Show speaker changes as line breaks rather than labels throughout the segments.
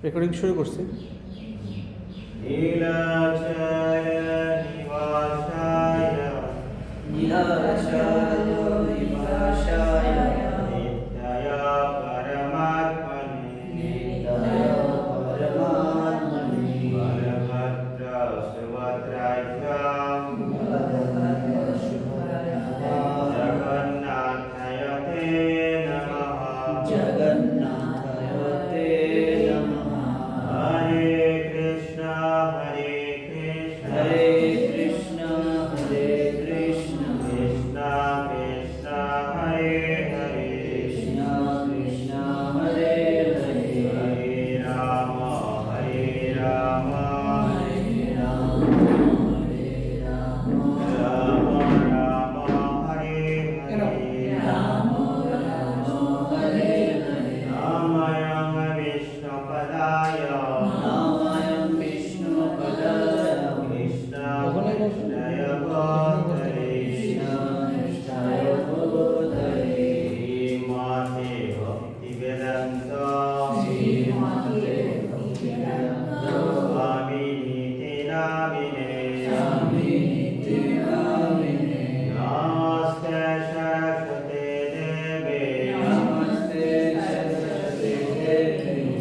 Recording শুরু করছি।
নীলাচল নিবাসায় নিত্যায় পরমাত্মনে বলভদ্র সুভদ্রায় জগন্নাথায় তে নমঃ। হরে কৃষ্ণ কৃষ্ণ কৃষ্ণ কৃষ্ণ হরে হরে হরে রাম রাম রাম হরে হরে রামায়ণ বিষ্ণুপদায় কৃষ্ণ কৃষ্ণয় বোধয়ে শ্রীমতে ভক্তিবেদান্ত স্বামিনীতি নামিনে নমস্তে সরস্বতে দেবে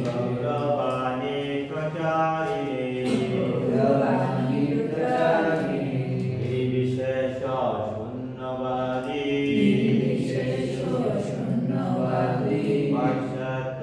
গৌরবাণী প্রচারিণে নির্বিশেষ শূন্যবাদী পাশ্চাত্য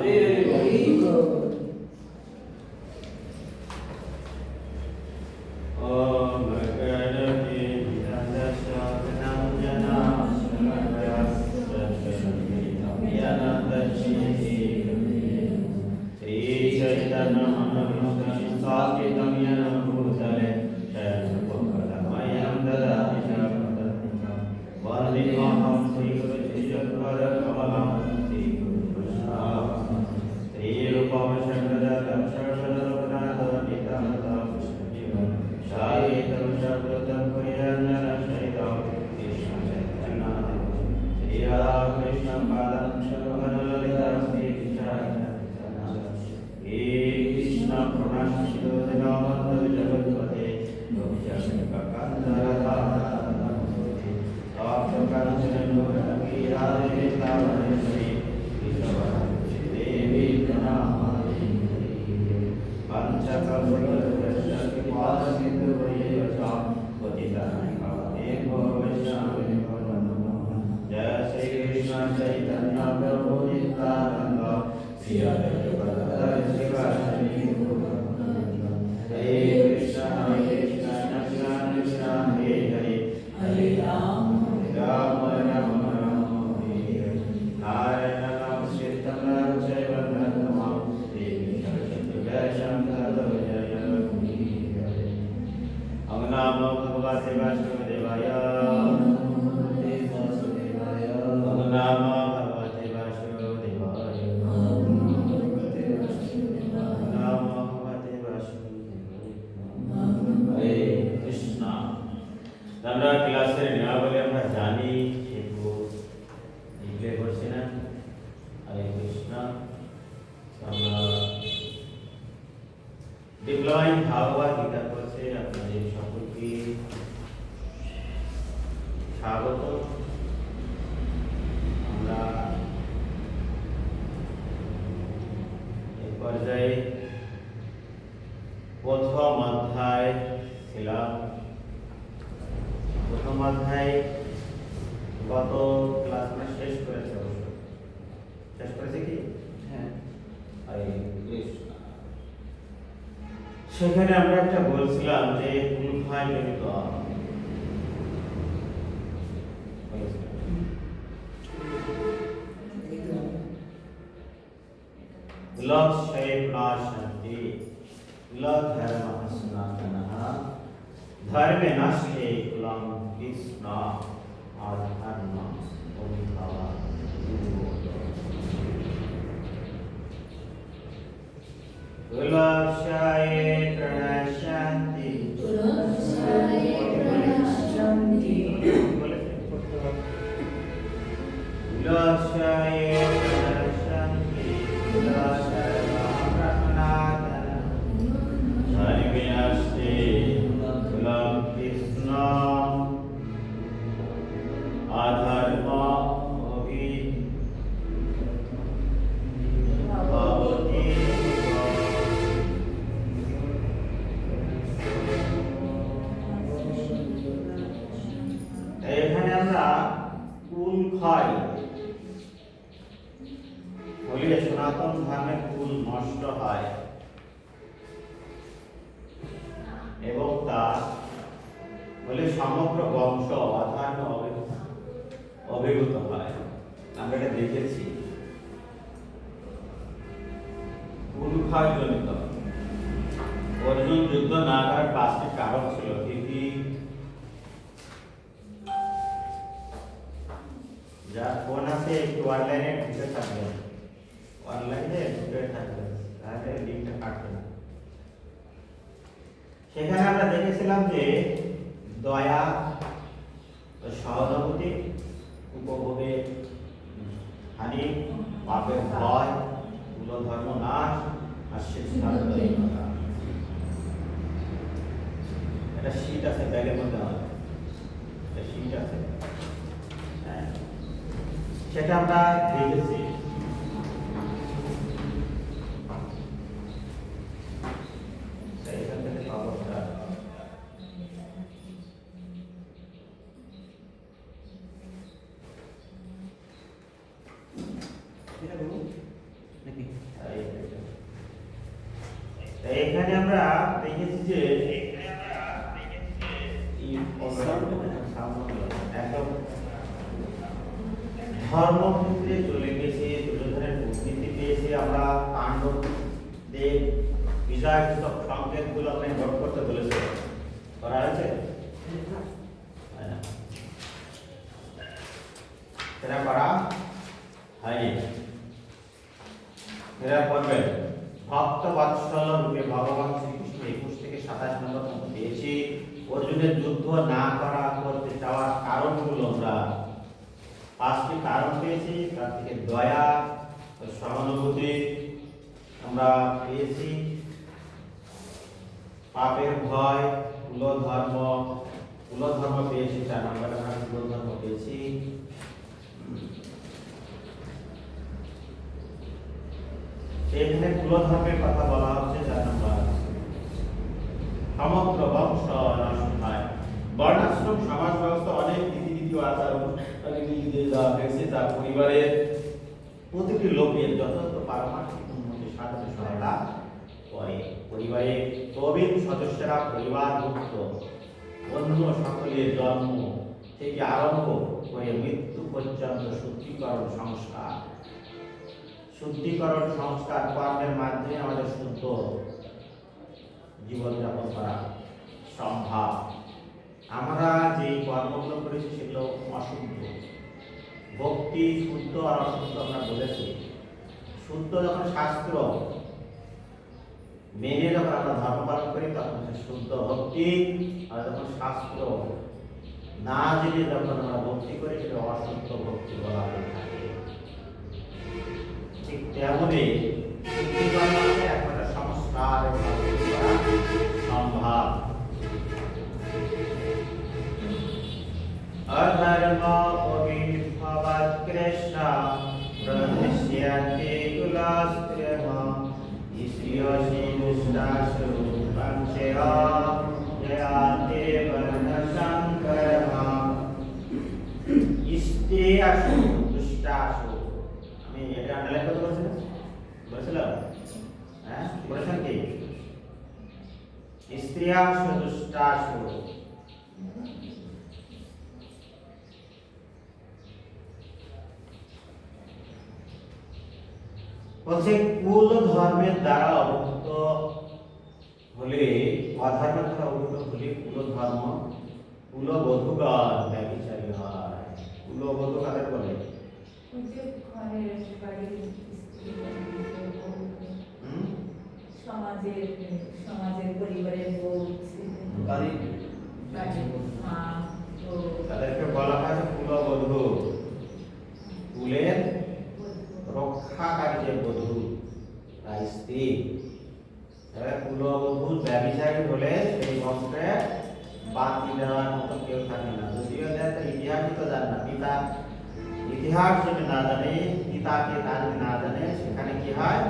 Very good.
Om Gणपति Vidandasyanam Sri Chaitanya Mahaprabhu Sakitam Yana Bhutale Shayanapukkadamayam Dadami Shabdatam Vandiham Sri Guru Shishakara Kamalam Sri Guru Krishna Sri Rupam Shabdadatam Shabdadapranadam Nitamata Vishnajivam Shaitam Shabdatam Puyanjana Shaitam Krishna Chaitanya Sri Radha Krishna Padam Shabhana Lalita Sri Vishaya Krishna Pranashito Dinamata Jagatpate Gopyasika Kandara Apta Kanchana Rangi Radhe Tavaneshri Krishavati Devi Pranamani Panchakalpatarushya Kipada Sindhu Vayevata Patitanai Pavaneko Vaishnavini Pavanamo Jaya Sri Krishna Chaitanya Prabhu Nityananda Sri Advaita Shivasani Hare Krishna Krishna Krishna Krishna Hare Hare
Hare Ram.
Ram Ram Ram Hare Narayana Namaskritam Ram Chaiva Narottamam Devi Saraswati Vyasam Tato Jaya Hare Om Namo Bhagavate Vasudevaya Om Namo Bhagavate Vasudevaya Om Namo Bhagavate Vasudevaya Hare Krishna আমরা ক্লাসের নিয়মাবলী আমরা জানি সেগুলো লিখলে করছি না হরে কৃষ্ণ আমরা ডিপ্লয়িং ভাগবত গীতা করছে আপনাদের সকলকে স্বাগত আমরা এই পর্যায়ে প্রথম অধ্যায় ছিলাম প্রথম অধ্যায় গত ক্লাস শেষ করেছে অবশ্য শেষ করেছে কি
হ্যাঁ।
হরে কৃষ্ণ সেখানে আমরা একটা বলছিলাম যে উল্ফায় জনিত लव शैव नाशन्ति लव धर्म सनातनः धर्मे नष्टे कुलं कृष्ण आधर्म उद्भवः कुलक्षये प्रणश्यन्ति कुलक्षये प्रणश्यन्ति धर्मे नष्टे कुलं कृष्ण आधर्म भवति এখানে আমরা কুল ক্ষয় বলি সনাতন ধর্মের কুল নষ্ট হয় এবং তার বলে সমগ্র বংশ অধর্ম অভিভূত হয় আমরা এটা দেখেছি কুলক্ষয় জনিত অর্জুন যুদ্ধ না করার 5টি কারণ ছিল তিথি যা ফোন আছে একটু অনলাইনে ঢুকে থাকবেন অনলাইনে ঢুকে থাকবেন তাহলে লিঙ্কটা কাটবে না সেখানে আমরা দেখেছিলাম যে দয়া সহানুভূতি উপভোগে হানি পাপের ভয় কুলধর্ম নাশ আর শিক্ষা এটা শীত আছে ব্যাগের মধ্যে আমাদের এটা শীত আছে হ্যাঁ সেটা আমরা দেখেছি
এটা বলুন নাকি
এখানে আমরা দেখেছি যে একদম ধর্মক্ষেত্রে চলে গেছে, দুর্যোধনের কূটনীতি পেয়েছি আমরা, পাণ্ডবদের বিজয় সব সংকেতগুলো আপনি নোট করতে বলেছে, করা হয়েছে? সেটা করা হয়নি। এরা করবেন ভক্ত বৎসল রূপে ভগবান শ্রীকৃষ্ণ 21 থেকে 27 নম্বর মতো পেয়েছি। অর্জুনের যুদ্ধ না করা করতে চাওয়ার কারণগুলো আমরা 5টি কারণ পেয়েছি। তার থেকে দয়া, সহানুভূতি আমরা পেয়েছি, পাপের ভয়, কুলধর্ম পেয়েছি। 4 নম্বরে আমরা কুলধর্ম পেয়েছি। এখানে কুলধর্মের কথা বলা হচ্ছে 4 নম্বর। সমগ্র বংশ নষ্ট হয়। বর্ণাশ্রম সমাজ ব্যবস্থা অনেক রীতিনীতি আচার অনুষ্ঠানে নিজেদের দেওয়া হয়েছে, যা পরিবারের প্রতিটি লোকের যথাযথ পারমার্থিক উন্নতি সাধনে সহায়তা করে। পরিবারের প্রবীণ সদস্যরা পরিবারভুক্ত অন্য সকলের জন্ম থেকে আরম্ভ করে মৃত্যু পর্যন্ত শুদ্ধিকরণ সংস্কার কর্মের মাধ্যমে আমাদের শুদ্ধ জীবনযাপন করা সম্ভব। আমরা যে কর্মগুলো করেছি সেগুলো অশুদ্ধ। ভক্তি শুদ্ধ আর অশুদ্ধ আমরা বলেছি। শুদ্ধ যখন শাস্ত্র মেনে যখন আমরা ধর্ম পালন করি তখন শুদ্ধ ভক্তি, আর যখন শাস্ত্র না জেনে যখন আমরা ভক্তি করি সেটা অশুদ্ধ ভক্তি বলা হয়ে থাকে। ঠিক তেমনি একটা সংস্কার করা সম্ভব। অধর্ম অবিভবৎ কৃষ্ণ প্রদৃশ্যতে কুলস্ত্রম ইস্রিয়সি দুষ্টাসু পঞ্চয় জয়াতে বর্ণশঙ্করম। ইস্ত্রিয়াসু দুষ্টাসু, আমি এটা আন্ডারলাইন করতে বলেছিলাম, হ্যাঁ বলেছেন কি? ইস্ত্রিয়াসু দুষ্টাসু, বলছে কুল ধর্মের দ্বারা অবহিত হলে, অধর্মের দ্বারা অবহিত হলে কুল ধর্ম, কুলবধূগণ ব্যভিচারী হয়। কুলবধূ কাদের বলে?
সমাজের পরিবারের বউ,
তাদেরকে বলা হয় কুলবধূ। কুলের রক্ষাকারী যে বধূ বা স্ত্রী, কুলবধূ ব্যভিচারী হলে সেই বংশে বাতি দেওয়ার মতো কেউ থাকে না। যদিও ইতিহাসই তো জানে না, পিতা ইতিহাস যদি না জানে, পিতাকে তা যদি না জানে, সেখানে কি হয়?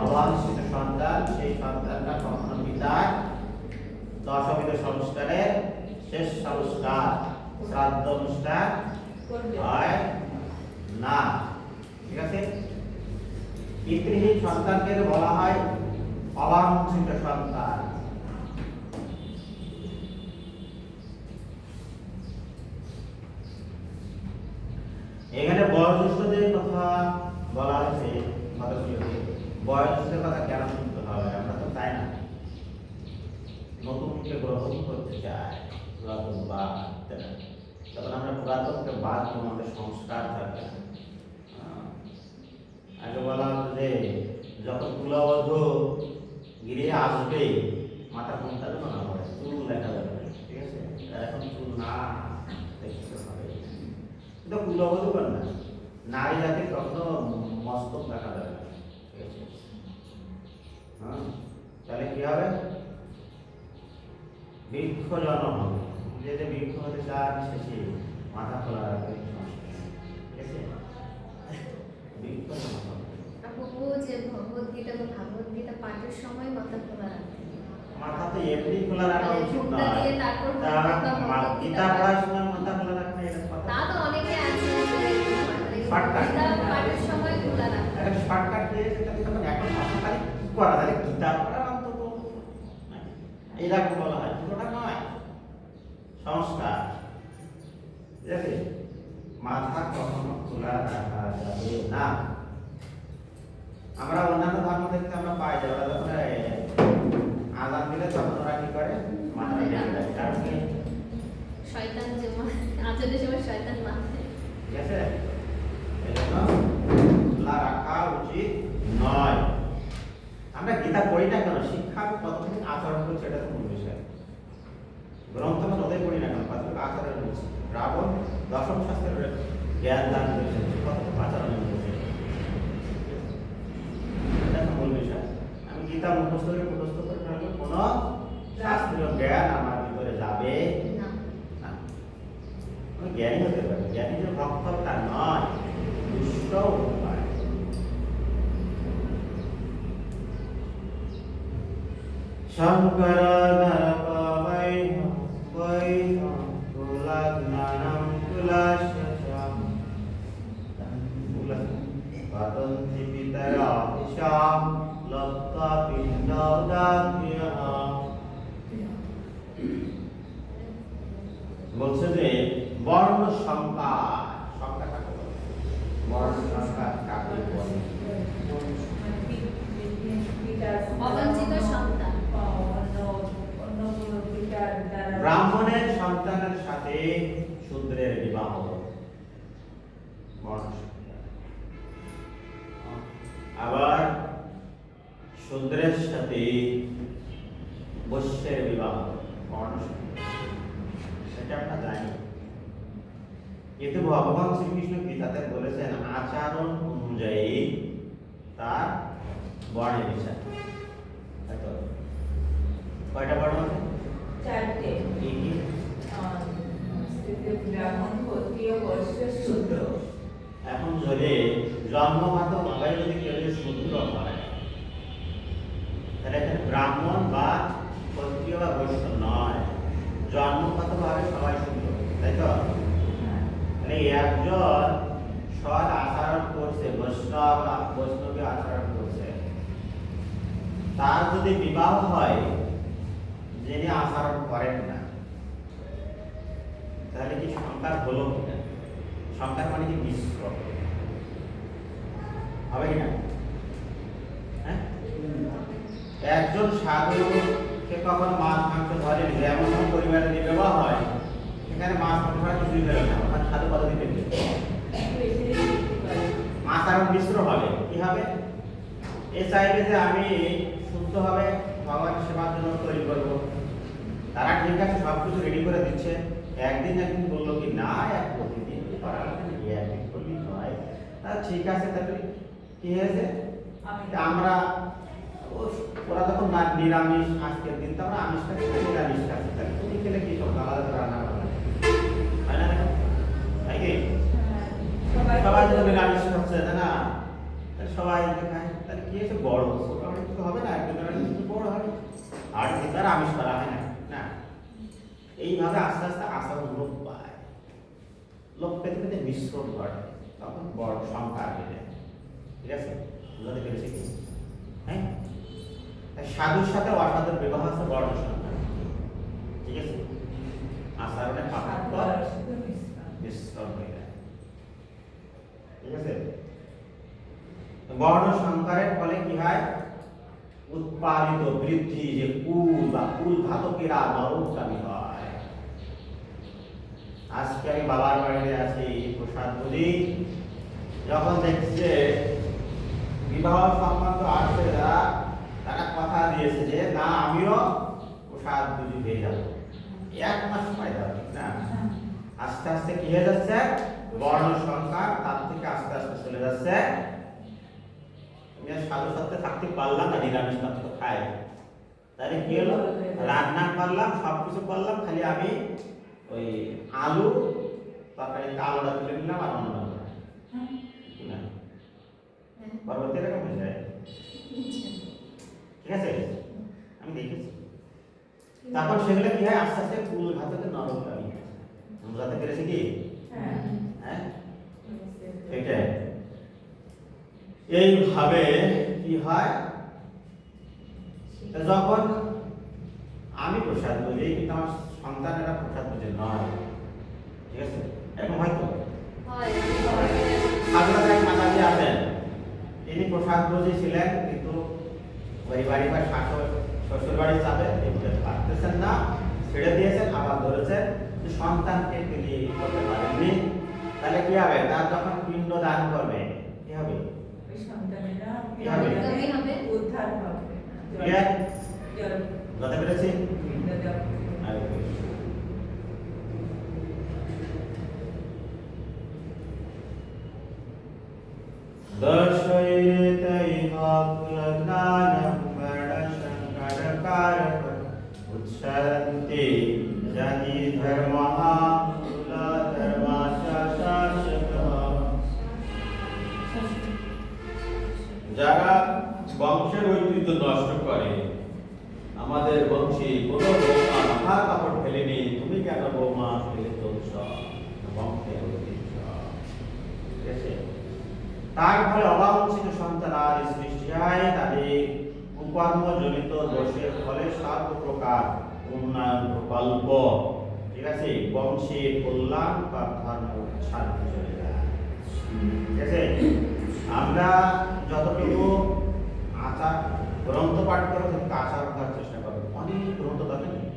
অবাঞ্ছিত সন্তান, সেই সন্তানটা কখনো পিতার দশবিধ সংস্কারের শেষ সংস্কার শ্রাদ্ধ অনুষ্ঠান হয় না। ঠিক আছে? পিতৃহীন সন্তানকে বলা হয় অবাঞ্ছিত সন্তান। এখানে বয়োজ্যেষ্ঠদের কথা বলা হয়েছে। বয়োজ্যেষ্ঠদের কথা কেন শুনতে হবে? আমরা তো চাই না, নতুনকে গ্রহণ করতে চাই, পুরাতন বাদ। তখন আমরা পুরাতনকে বাদ দিয়ে আমাদের সংস্কার থাকবে না। আগে বলা হতো যে যখন কুলবধূ গিরে আসবে মাথা কোনটা দেবো না হয়, চুল দেখা যাবে। ঠিক আছে? এখন চুল না দেখতে হবে, কিন্তু কুলবধূ কর না, নারী জাতি কখনো মস্তক দেখা যাবে না। ঠিক আছে? হ্যাঁ, তাহলে কি হবে? বৃক্ষ জন্ম হবে। যে বৃক্ষ হতে চান শেষে মাথা খোলা রাখবে। ঠিক আছে? বৃক্ষ জন্ম হবে।
যে ভগবদ্গীতা বা ভাগবদ্গীতা পাঠের সময় মাথা খোলা রাখতে,
মাথা তো এমনি খোলা রাখা উচিত নয়। গীতা পড়ার সময় মাথা খোলা রাখবে, এটা কথা
তা তো অনেকে আছে
শর্টকাট।
গীতা পাঠের সময় খোলা রাখতে।
একটা শর্টকাট দিয়ে যেটা তখন এখন ভাষাকারী করা যায় গীতা পড়া অন্তত এইরকম বলা হয় পুরোটা নয় সংস্কার ঠিক আছে মাথা কখনো খোলা রাখা যাবে না আমরা অন্যান্য ধর্ম দেখতে আমরা পাই যে ওরা যখন আজান দিলে তখন ওরা কি করে মাথা ঢেকে দেয় কারণ কি
শয়তান যেমন আচারের সময় শয়তান মাথায়
ঠিক আছে এজন্য খোলা রাখা উচিত নয় আমরা গীতা পড়ি না কেন শিক্ষা কতক্ষণ আচরণ করছে এটা তো মূল বিষয় গ্রন্থ আমরা ওদের পড়ি না কেন কতটুকু আচরণ করছে রাবণ দশম শাস্ত্রের জ্ঞান দান করেছেন কতটুকু আচরণ করছে এটা তো মূল বিষয় আমি গীতা মুখস্থ করে ফেললে কোনো শাস্ত্রীয় জ্ঞান আমার ভিতরে যাবে
না
না আমি জ্ঞানী হতে পারি জ্ঞানী যে ভক্ত তা নয় দুষ্ট হতে পারে শঙ্কর নরপবৈ বৈ কুলজ্ঞানম কুলাশাম পতন্তি পিতরা দিশাম লপ্তা পিণ্ডদাগ্ন্যঃ বলছে যে বর্ণ সংকার সংকার কাকে বলে বর্ণ সংকার কাকে বলে
অবাঞ্ছিত সন্তান
ব্রাহ্মণের সন্তানের সাথে শূদ্রের বিবাহ বর্ণ সংকার আবার শূদ্রের সাথে বৈশ্যের বিবাহ বর্ণ সংকার সেটা আমরা জানি কিন্তু ভগবান শ্রীকৃষ্ণ গীতাতে বলেছেন আচরণ অনুযায়ী তার বর্ণের বিচার তাই তো কয়টা বর্ণ আছে
চারটে
কি কি
ব্রাহ্মণ ক্ষত্রিয় বৈশ্য
শূদ্র এখন যদি জন্মগত ভাবে যদি কেউ যদি শূদ্র হয় তাহলে এখানে ব্রাহ্মণ বা ক্ষত্রিয় বা বৈশ্য নয় জন্মগত ভাবে সবাই শূদ্র তাই তো মানে একজন সৎ আচরণ করছে বৈষ্ণবী আচরণ করছে তার যদি বিবাহ হয় যিনি আচরণ করেন না তাহলে কি সংকার হলো কিনা সংকার মানে কি মিশ্র হবে কিনা হ্যাঁ একজন সাধুকে কখন মাছ মাংস ধরেনি এমন পরিবারে যদি বিবাহ হয় এখানে মাছ মাংস ধরা কিছুই বেরোয় না ওখানে সাধু পদ্ধতি পেতে মাছ আরো মিশ্র হবে কি হবে এ চাইবে যে আমি শুদ্ধভাবে ভগবান সেবার জন্য তৈরি করবো তারা ঠিক আছে সবকিছু রেডি করে দিচ্ছে একদিন বললো কি না এক প্রতিদিন করা একদিন করলেই হয় তা ঠিক আছে তাহলে কি হয়েছে আমরা ওরা তখন নিরামিষ আজকের দিন তো আমরা আমিষ খাচ্ছি নিরামিষ খাচ্ছি তাহলে তুমি খেলে কি সব আলাদা করে রান্না করবে তাই না দেখো তাই কি সবাই তো নিরামিষ খাচ্ছে তাই না সবাই খায় তাহলে কি হয়েছে বড় ছোট কিছু হবে না একদিন বড় হবে আর ভিতরে আমিষ করা হয় না না এইভাবে আস্তে আস্তে আচরণ লোপ পায় লোক পেতে পেতে মিশ্রণ ঘটে তখন বড় সংখ্যা বেড়ে যায় ঠিক আছে বুঝতে পেরেছি কি হ্যাঁ সাধুর সাথে অসাধুর বিবাহ আছে বর্ণ সংখ্যা ঠিক আছে আচরণে পার্থক্য মিশ্রণ হয়ে যায় ঠিক আছে বর্ণ সংকরের ফলে কি হয় উৎপাদিত বৃদ্ধি যে কুল বা কুল ঘাতকেরা নরকগামী হয় আজকে আমি বাবার বাড়িতে আছি প্রসাদ বলি যখন দেখছে বিবাহ সম্বন্ধ আসছে তারা কথা দিয়েছে যে না আমিও প্রসাদ বুঝি পেয়ে যাবো এক মাস সময় দেওয়া ঠিক না আস্তে আস্তে কি হয়ে যাচ্ছে বর্ণ সংখ্যা তার থেকে আস্তে আস্তে চলে যাচ্ছে সাধু সাথে থাকতে পারলাম না নিরামিষ মাত্র খাই তাহলে কি হলো রান্না করলাম সবকিছু করলাম খালি আমি ওই আলু তরকারি আলুটা তুলে নিলাম আর অন্য না পরবর্তী এরকম হয়ে যায় ঠিক আছে আমি দেখেছি তারপর সেগুলো কি হয় আস্তে আস্তে কুল ঘাতকে নরক গামী বুঝাতে পেরেছি কি হ্যাঁ এটাই এইভাবে কি হয় তা যখন আমি প্রসাদ বুঝি কিন্তু আমার সন্তানেরা প্রসাদ বুঝে নয়, ঠিক আছে, এরকম হয়তো
হয়
সাধুরাই মাতাজি আছেন, তিনি প্রসাদ বুঝি ছিলেন কিন্তু ওই বাড়ি বা শ্বশুর বাড়ির চাপে এগুলো পারতেছেন না, ছেড়ে দিয়েছেন, আবার ধরেছেন, সন্তানকে তিনি করতে পারেননি। তাহলে কি হবে? তার যখন পিণ্ড দান করবে কি হবে?
ওই সন্তানেরা
কি হবে?
উদ্ধার হবে।
ক্লিয়ার? বুঝতে পেরেছি? আরে दर्शयेत कुलज्ञानं वर्णशङ्करकारक उत्सरन्ति जनि धर्मः कुलधर्मशासकः। যারা বংশের ঐতিহ্য নষ্ট করে, আমাদের বংশে কোনো বৌমা মাথা কাপড় ফেলেনি, তুমি কেন বৌমা ফেলে চলছ? বংশের ঐতিহ্য, ঠিক আছে? তার ফলে অবাঞ্ছিত সন্তান আর সৃষ্টি হয়, তাদের কুকর্মজনিত দোষের ফলে সর্বপ্রকার উন্নয়ন প্রকল্প, ঠিক আছে, বংশের কল্যাণ বা ধর্ম উচ্ছাদ চলে যায়, ঠিক আছে? আমরা যতটুকু আচার গ্রন্থ পাঠ করে ততটুকু আচার করার চেষ্টা করবো। অনেক গ্রন্থ দরকার নেই,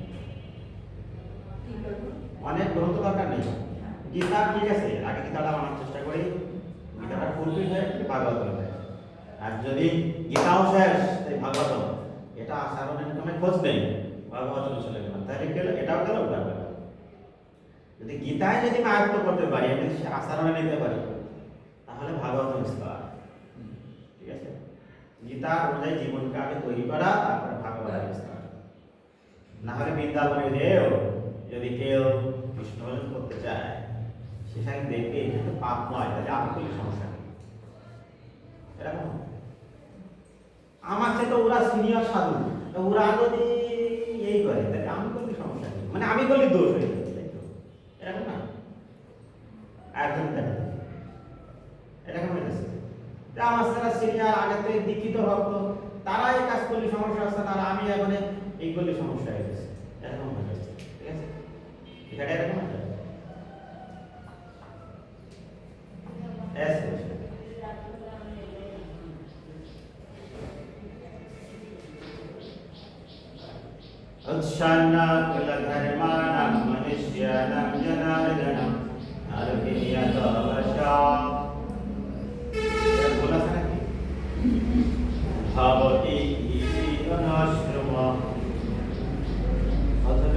অনেক গ্রন্থ দরকার নেই। গীতা ঠিক আছে, আগে গীতাটা মানার চেষ্টা করি, গীতাটা ফুলফিল হয়ে ভাগবত হয়ে, আর যদি গীতাও শেষ তাই ভাগবত, এটা আচরণের কোনো খোঁজ নেই, ভাগবত চলে গেল, তাহলে গেল এটাও গেল ওটাও গেল। যদি গীতায় যদি আমি আয়ত্ত করতে পারি, আমি যদি আচরণে নিতে পারি, তাহলে ভাগবত বিস্তার, ঠিক আছে? গীতা অনুযায়ী জীবনকে আগে তৈরি করা, তারপরে ভাগবত বিস্তার। না হলে বৃন্দাবনে যেও যদি কেউ কৃষ্ণ ভজন করতে চায়, সেখানে দেখবে কিন্তু পাপ নয়, তাহলে আমি করলে সমস্যা নেই, এরকম। আমার চেয়ে তো ওরা সিনিয়র সাধু, ওরা যদি এই করে তাহলে আমি করলে সমস্যা নেই, মানে আমি করলে দোষ হয়ে যাবে, তাই তো? এরকম না, একদম দেখা যায় এরকম হয়ে যাচ্ছে। আমার যারা সিনিয়র আগে থেকে দীক্ষিত ভক্ত, তারা এই কাজ করলে সমস্যা আসছে না, আর আমি এখন এই করলে সমস্যা হয়ে যাচ্ছে, এরকম হয়ে যাচ্ছে, ঠিক আছে? এটা এরকম হয়ে যাচ্ছে। उत्सन्ना कुलधर्माणां मनुष्याणां जनार्दनम् अर्पिण्यतवशा बोला था ना भवति इति अनाश्रम। অতএব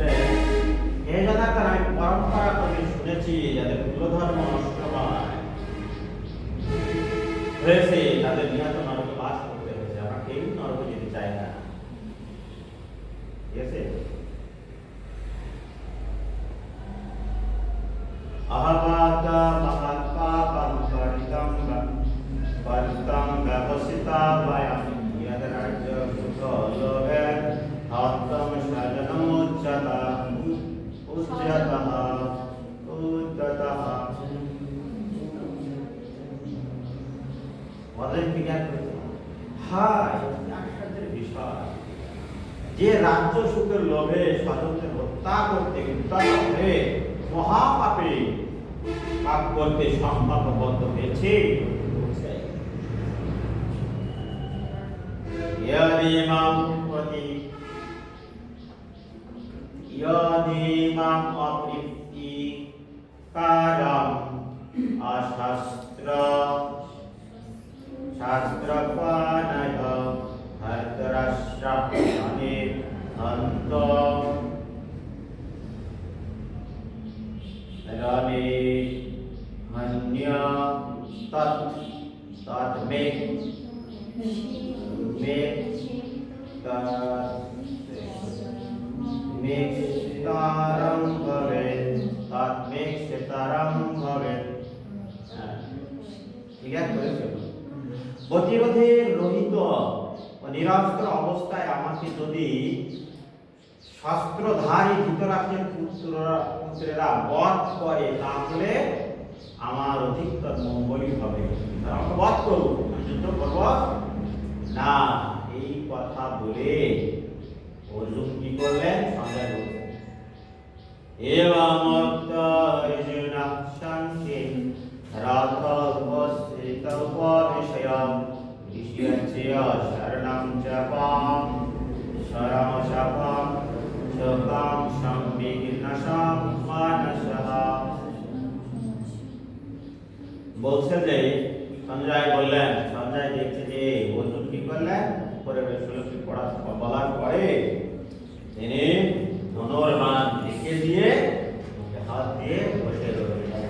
এই জনার্দন, আমি পরম্পরা থেকে শুনেছি যাদের কুলধর্ম নষ্ট হয়েছে তাদের নিহত নরকে বাস করতে হয়েছে, আমরা কেউ নরকে যেতে চাই না, ঠিক আছে? अहमाता महत्पापं परितं व्यवसिता वयं यद्राज्य सुखलोभे हतं शरणमुच्यतः उच्यतः उद्धतः। অনেক বিজ্ঞান করেছে, হ্যাঁ আশ্চর্যের বিষয় যে রাজ্য সুখের লোভে স্বজনদের হত্যা করতে উদ্যত হয়ে মহাপাপে পাপ করতে সংকল্পবদ্ধ হয়েছে, অশাস্ত্র শাস্ত্রপানয় ধর্তরাষ্ট্রাণে হন্ত रणे मन्य तत् तत् मे तारं भवेत् तत् मे तारं भवेत्। ঠিক আছে? প্রতিরোধের রহিত ও নিরস্ত্র অবস্থায় আমাকে যদি শস্ত্রধারী ধৃতরাষ্ট্রের পুত্রেরা বধ করে, তাহলে আমার অধিকতর মঙ্গলই হবে। আমাকে বধ করুক, আমি যুদ্ধ করব না, এই কথা বলে यस्य शरणं जपं शरणशपं शपं संविघ्नशं मानसः। বলছে যে সঞ্জয় বললেন, সঞ্জয় দেখছে যে অর্জুন কি করলেন, পরে শ্লোকটি বলার পরে তিনি ধনুর বাণ দেখে দিয়ে মুখে হাত দিয়ে বসে রইলেন।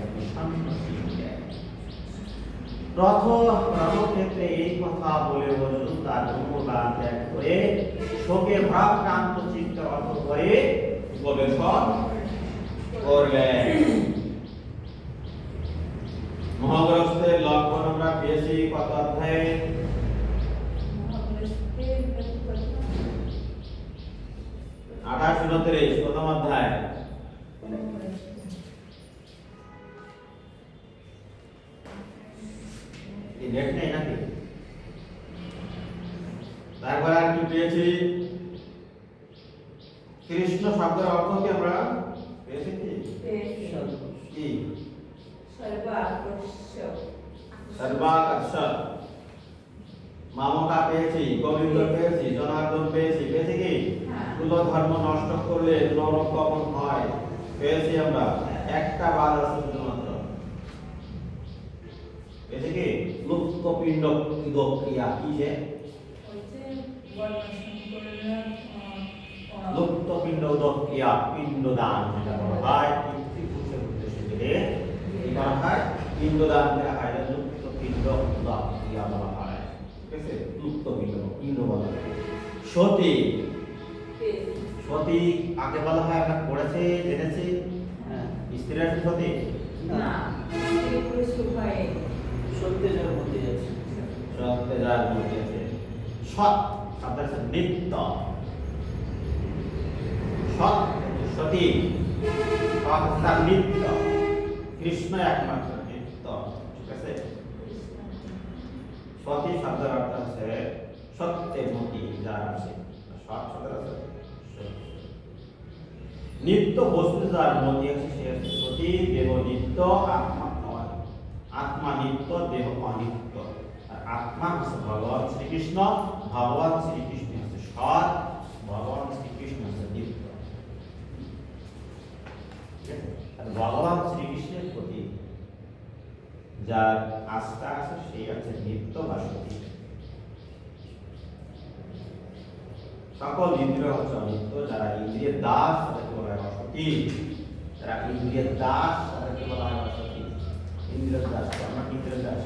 রণক্ষেত্রে এই কথা বলে অর্জুন তার ধনুর বাণ ত্যাগ করে শোকে ভারাক্রান্ত চিত্তে রথ করে উপবেশন করলেন। মহাভারতের লক্ষণ আমরা পেয়েছি কত অধ্যায়ে? 28-29 প্রথম অধ্যায়। এই নেট নেই নাকি? তারপর আর কি পেয়েছি? কৃষ্ণ শব্দের অর্থ কি আমরা পেয়েছি কি? কি? সর্বাকর্ষ। মামকা পেয়েছি, গোবিন্দ পেয়েছি, জনার্দন পেয়েছি, পেয়েছি কি? কুল ধর্ম নষ্ট করলে নরক গমন হয়, পেয়েছি আমরা। একটা বাদ আছে শুধুমাত্র, পেয়েছি কি? লুপ্ত পিণ্ড ক্রিয়া কি যে? লুপ্ত পিণ্ড ক্রিয়া, পিণ্ডদান যেটা বলা হয়, পিতৃপুরুষের উদ্দেশ্যে যে কি করা হয়, পিণ্ডদান করা হয়, লুপ্ত পিণ্ড ক্রিয়া বলা হয়। ঠিক আছে, লুপ্ত পিণ্ড বলা হয়। সতী, সতী আগে বলা হয়, আমরা পড়েছি জেনেছি। স্ত্রীরা সতী
না, পুরুষ উভয়ে
সত্যের মধ্যে আছে, সত্যের মধ্যে আছে। সৎ শব্দ আছে নিত্য, সৎ সতী, সৎ নিত্য, কৃষ্ণ একমাত্র নিত্য। ঠিক আছে, সতী শব্দের অর্থ আছে সত্যের মতি যার আছে, সৎ শব্দের আছে নিত্য বস্তু যার মতি আছে সে আছে সতী। দেহ নিত্য, আত্মা নয়, আত্মা নিত্য, দেহ অনিত্য। আর আত্মা হচ্ছে ভগবান শ্রীকৃষ্ণ, ভগবান শ্রীকৃষ্ণ হচ্ছে সৎ, ভগবান শ্রীকৃষ্ণ হচ্ছে নিত্য। আর ভগবান শ্রীকৃষ্ণের প্রতি যার আস্থা আছে সেই আছে নিত্য বা সতী। সকল ইন্দ্রিয় হচ্ছে অনিত্য, যারা ইন্দ্রিয়ের দাস তাদেরকে বলা হয় অসতী। যারা ইন্দ্রিয়ের দাস তাদেরকে বলা হয় অসতী। ইন্দ্রিয়ের দাস, আমরা ইন্দ্রিয়ের দাস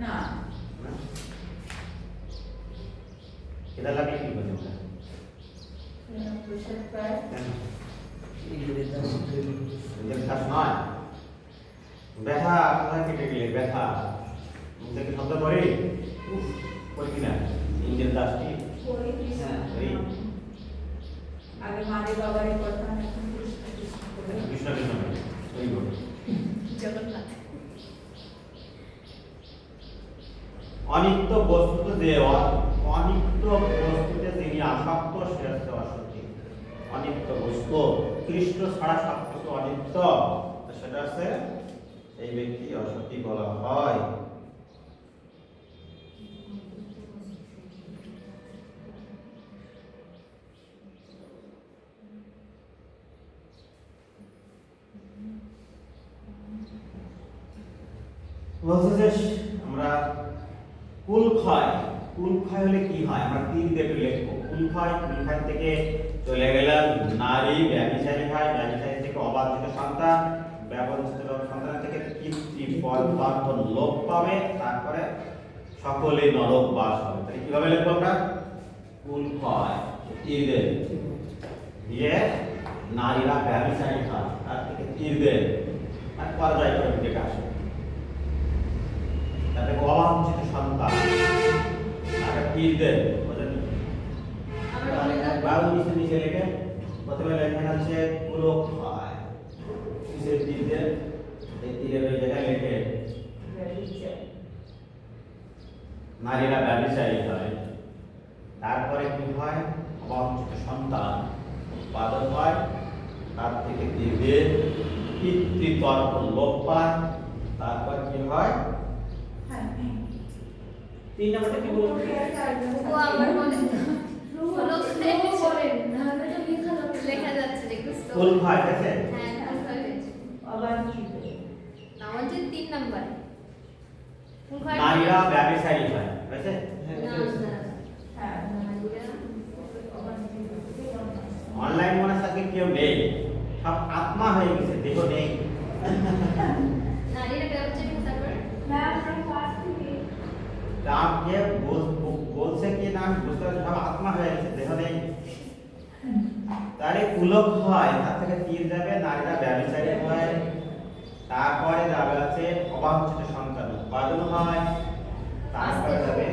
না,
এটা লাগলে কি বলবো? ইন্দ্রিয়ের দাস নয়, ব্যথা কোথায় কেটে গেলে ব্যথা মুখে শব্দ করে করি কিনা? ইন্দ্রিয়ের দাস কি?
আগে মারে বাবারে কথা,
কৃষ্ণ কৃষ্ণ
জগন্নাথ।
অনিত্য বস্তুতে যে অনিত্য বস্তুতে যিনি আসক্ত সে হচ্ছে অসতী। অনিত্য বস্তু কৃষ্ণ ছাড়া সবকিছু অনিত্য, সেটা হচ্ছে এই ব্যক্তি অসতী বলা হয়। বলছে যে আমরা কুল ক্ষয় হলে কি হয়, আমরা তিন দেবে লিখবো। কুল ক্ষয় থেকে চলে গেলাম নারী ব্যভিচারী হয়, ব্যভিচারী থেকে অবাঞ্ছিত সন্তান, ব্যবচ্ছিত সন্তান থেকে পিতৃ পদার্পণ লোপ পাবে, তারপরে সকলে নরক বাস হবে। তাহলে কিভাবে লিখবো আমরা? কুল ক্ষয় তীর দেব দিয়ে নারীরা ব্যভিচারী হয়, তার থেকে তীর দেব আর পর্যায় করে দিকে আসে, তারপরে অবাঞ্ছিত সন্তান তাকে তীর দেব। বাবু নিচে নিচে লিখে প্রথমে লেখা আছে কুল ক্ষয়, কিসের তীর দেব? এই তীরের ওই জায়গায় লিখে নারীরা ব্যভিচারী হয়, তারপরে কি হয়? অবাঞ্ছিত সন্তান উৎপাদন হয়, তার থেকে তীরে পিতৃতর্পণ লোপ পায়, তারপর কি হয়?
তিন নাম্বারটা কি বলবো?
ও আমার বলে লেখা যাচ্ছে দেখো তো।
ফুল হয় ঠিক আছে?
হ্যাঁ ফুল ক্ষয় হয়েছে।
অবাঞ্ছিত।
আমাদের 3 নম্বরে ফুল ক্ষয়
নারীরা ব্যবসায়ী হয় হয়েছে?
হ্যাঁ,
না
এটা হচ্ছে।
না
হ্যাঁ,
নারীরা
অবাঞ্ছিত।
অনলাইন মনে থাকে কেউ নেই, সব আত্মা হয়ে গেছে, দেহ নেই।
নারীরা ব্যবচারী তারপর
ম্যাম, আমরা পাস থেকে
তার যে বলছে কি না আমি বুঝতে পারছি, সব আত্মা হয়ে গেছে, দেহ নেই। তারে পুলক হয়, তার থেকে তীর যাবে, নারীরা ব্যবচারী হয়। তারপরে যাবে আছে অবাঞ্ছিত সন্তান উৎপাদন হয়। তারপরে যাবে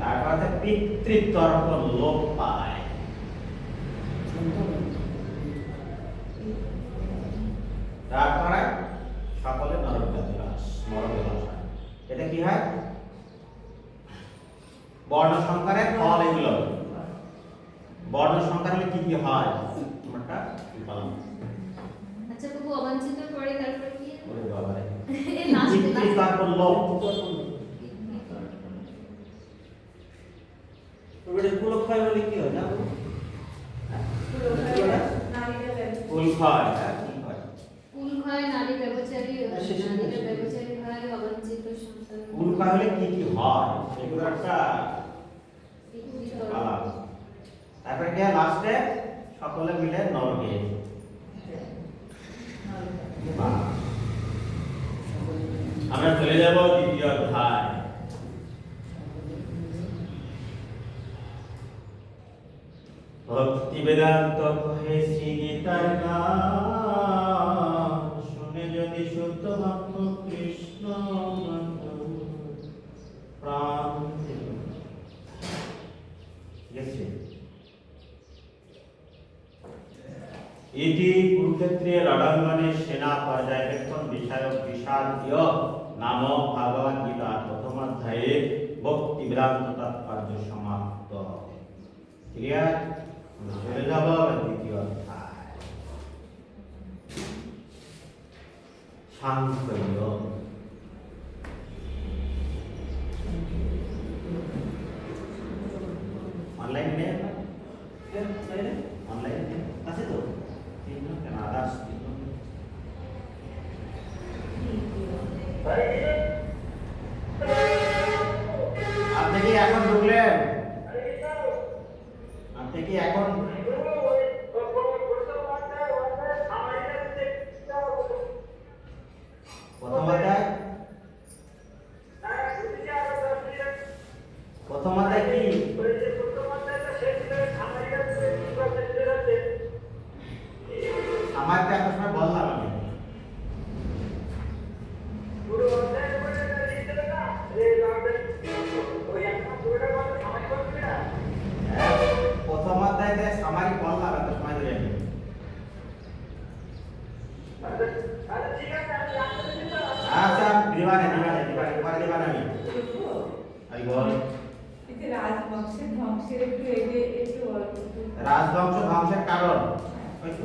তারপর আছে পিতৃতর্পণ লোপ পায়। তারপরে সকলে নরকবিলাস মরবিলাস হয়। এটা কি হয়? বর্ণ সংকারের ফল এগুলো। বর্ণ সংকার হলে কি কি হয় আমারটা বললাম।
আচ্ছা বাবু অবাঞ্ছিত পরে তারপর কি
ওরে বাবা রে,
এই লাস্টে
পিতৃতর্পণ লোপ।
ওটা কুলক্ষয় বলে কি হয় না?
নারীরা ব্যবসা।
ফুল হয়, হ্যাঁ, কি হয়?
ফুল ক্ষয় নারী ব্যবচারী
শেষে
নারীরা ব্যবচারী হয় অবাঞ্ছিত সন্তান
ফুল হয় হলে কি কি হয় সেগুলো একটা বলা। তারপরে কি হয় লাস্টে সকলে মিলে নরকে। বাহ। আমরা চলে যাব দ্বিতীয় অধ্যায়। ভক্তি বেদান্ত কহে শ্রী গীতার গান, শুনে যদি শুদ্ধ ভক্ত কৃষ্ণ প্রাণ। ঠিক আছে? এটি কুরুক্ষেত্রে রণাঙ্গনে সেনা পর্যায়বেক্ষণ বিষয়ক বিষাদীয় নামক ভগবদ গীতার প্রথম অধ্যায়ে ভক্তি বেদান্ত তাৎপর্য সমাপ্ত। ক্লিয়ার? চলে যাব দ্বিতীয় অধ্যায়, সাংখ্যযোগ। অনলাইনে অনলাইনে আছে তো? কেন আদার্স আপনি কি এখন ঢুকলেন? আপনি কি এখন প্রথম অধ্যায়? প্রথম অধ্যায় কি? আমার তো একটা সময় বললাম আমি। হ্যাঁ, প্রথম অধ্যায়তে সামারি বললাম একটা সময় ধরে আমি। আচ্ছা দিবানে পরে দিবানে আমি। আমি বল
এই যে রাজবংশের ধ্বংসের একটু অল্প
রাজবংশ ধ্বংসের কারণ ওই তো।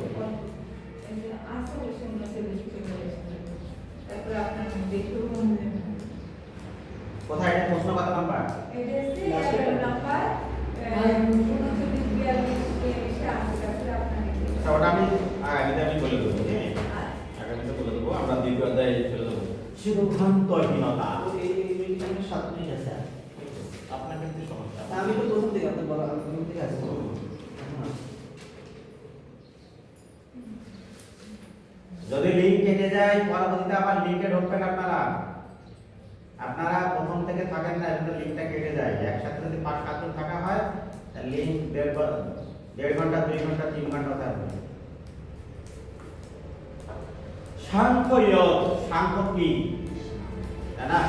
আশা উন্নতি বুঝতে পেরেছি। তারপর আপনার দেখেও মনে নেই।
কোথায় এটা প্রশ্ন কত নাম্বার?
এটা হচ্ছে 11 নাম্বার 39 42 এসে আসছে। তারপরে আপনার
আচ্ছা ওটা আমি আগামীতে আমি বলে দেবো, হ্যাঁ আগামীতে বলে দেবো। আমরা দ্বিতীয় অধ্যায়ে চলে যাবো সিদ্ধান্তহীনতা।
এই মিনিটে 7 মিনিট আছে।
আপনার কিন্তু সমস্যা।
আমি তো প্রথম থেকে আপনি বলা প্রথম থেকে আছে।
যদি লিংক কেটে যায় পরবর্তীতে আবার লিংকে ঢুকবেন আপনারা। আপনারা প্রথম থেকে থাকেন না, যদি লিংকটা কেটে যায় একসাথে যদি 5-7 দিন থাকা হয় তাহলে লিংক 1.5 ঘন্টা 2 ঘন্টা 3 ঘন্টা থাকবে। সাংখ্যযোগ, সাংখ্য কি? তাই না?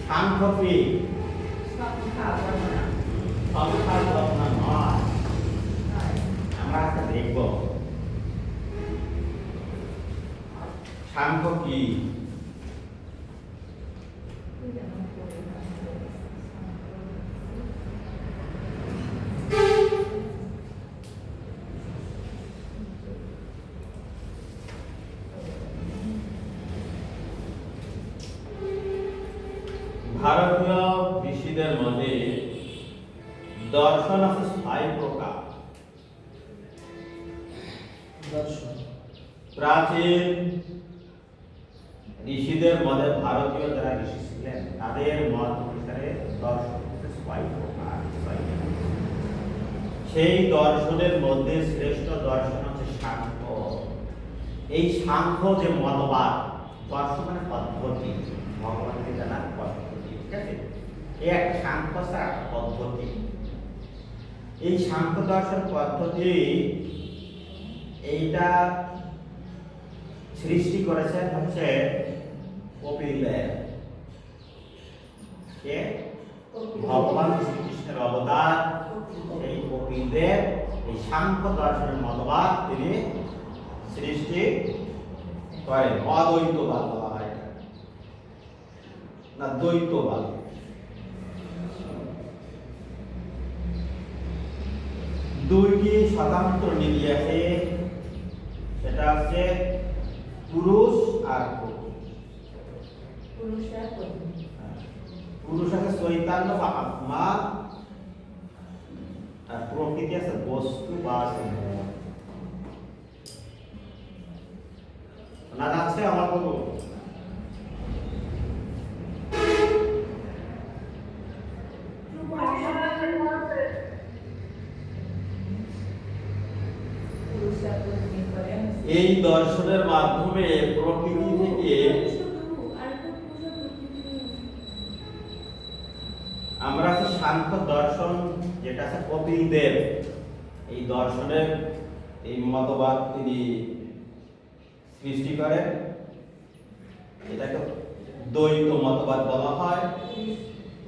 সাংখ্য কি?
সংখ্যা বর্ণনা
সংখ্যার গণনা নয়।
নয়।
আমরা আজকে দেখব সাংখ্য কি। ভারতীয় ঋষিদের মধ্যে দর্শন আছে 6 প্রকার।
দর্শন
প্রাচীন ঋষিদের মধ্যে ভারতীয় যারা ঋষি ছিলেন তাদের মত অনুসারে দর্শন হচ্ছে 6 প্রকার। সেই দর্শনের মধ্যে শ্রেষ্ঠ দর্শন হচ্ছে সাংখ্য। এই সাংখ্য যে মতবাদ, দর্শন মানে পদ্ধতি, ভগবানকে জানার পদ্ধতি, ঠিক আছে? এই এক সাংখ্য পদ্ধতি। এই সাংখ্য দর্শন পদ্ধতি এইটা সৃষ্টি করেছেন হচ্ছে কপিল দেব। কে? ভগবান শ্রীকৃষ্ণের অবতার এই কপিল দেব এই সাংখ্য দর্শনের মতবাদ তিনি সৃষ্টি করেন। অদ্বৈতবাদ বলা হয় এটা, না দ্বৈতবাদ। দুইটি স্বতন্ত্র নীতি আছে, সেটা হচ্ছে পুরুষ আর প্রকৃতি। পুরুষ আছে চৈতন্য বা আত্মা, আর প্রকৃতি আছে বস্তু বা মন। না যাচ্ছে আমার বলবো এই দর্শনের মাধ্যমে প্রকৃতি থেকে আমরা আছে সাংখ্য দর্শন, যেটা আছে কপিল দেব এই দর্শনের এই মতবাদ তিনি সৃষ্টি করেন। এটাকে দ্বৈত মতবাদ বলা হয়।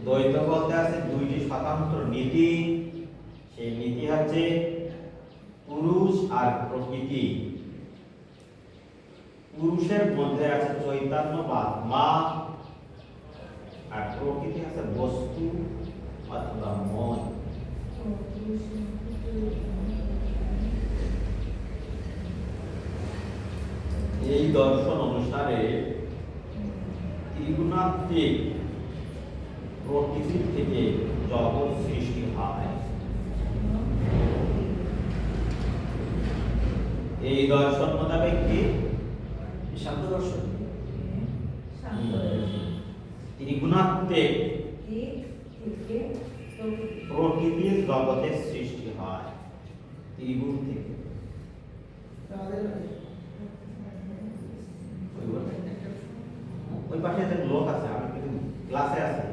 দ্বৈত বলতে আছে দুইটি স্বতন্ত্র নীতি। সেই নীতি হচ্ছে পুরুষ আর প্রকৃতি। পুরুষের মধ্যে আছে চৈতন্য বা আত্মা, আর প্রকৃতি আছে বস্তু অথবা মন। এই দর্শন অনুসারে ত্রিগুণাত্মিক প্রকৃতি থেকে জগৎ সৃষ্টি হয়। এই দর্শন মোতাবেক কি
সাংখ্য দর্শন
ত্রিগুণাত্মিক প্রকৃতির জগতের সৃষ্টি হয় ত্রিগুণ থেকে। ওই পাশে যে লোক আছে, আমি কিন্তু ক্লাসে আছি।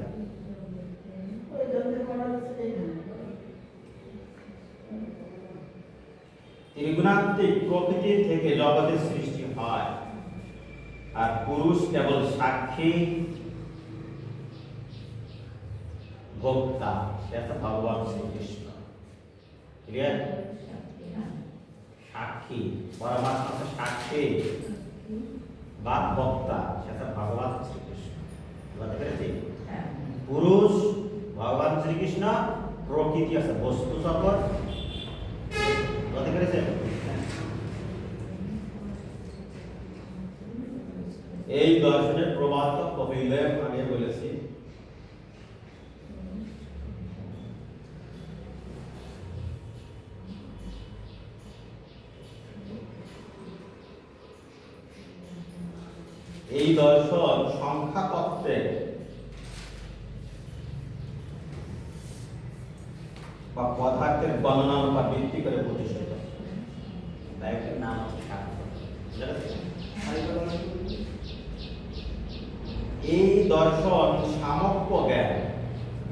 ত্রিগুণাত্মিক প্রকৃতি থেকে জগতের সৃষ্টি হয়, আর পুরুষ কেবল সাক্ষী, ভোক্তা, সেটা ভগবান শ্রীকৃষ্ণ। ক্লিয়ার? সাক্ষী, পরমাত্মা সাক্ষী বা ভোক্তা, সেটা ভগবান শ্রীকৃষ্ণ। বুঝতে পেরেছি? পুরুষ ভগবান শ্রীকৃষ্ণ, প্রকৃতি আছে বস্তু জগৎ। বুঝতে পেরেছেন? এই দর্শনের প্রবর্তক কপিল দেব, আগে বলেছি। এই দর্শন সংখ্যা তত্ত্বে বা পদার্থের গণনার উপর ভিত্তি করে প্রতিষ্ঠিত। তাই এর নাম হচ্ছে সাংখ্য। এই দর্শন সামগ্র জ্ঞান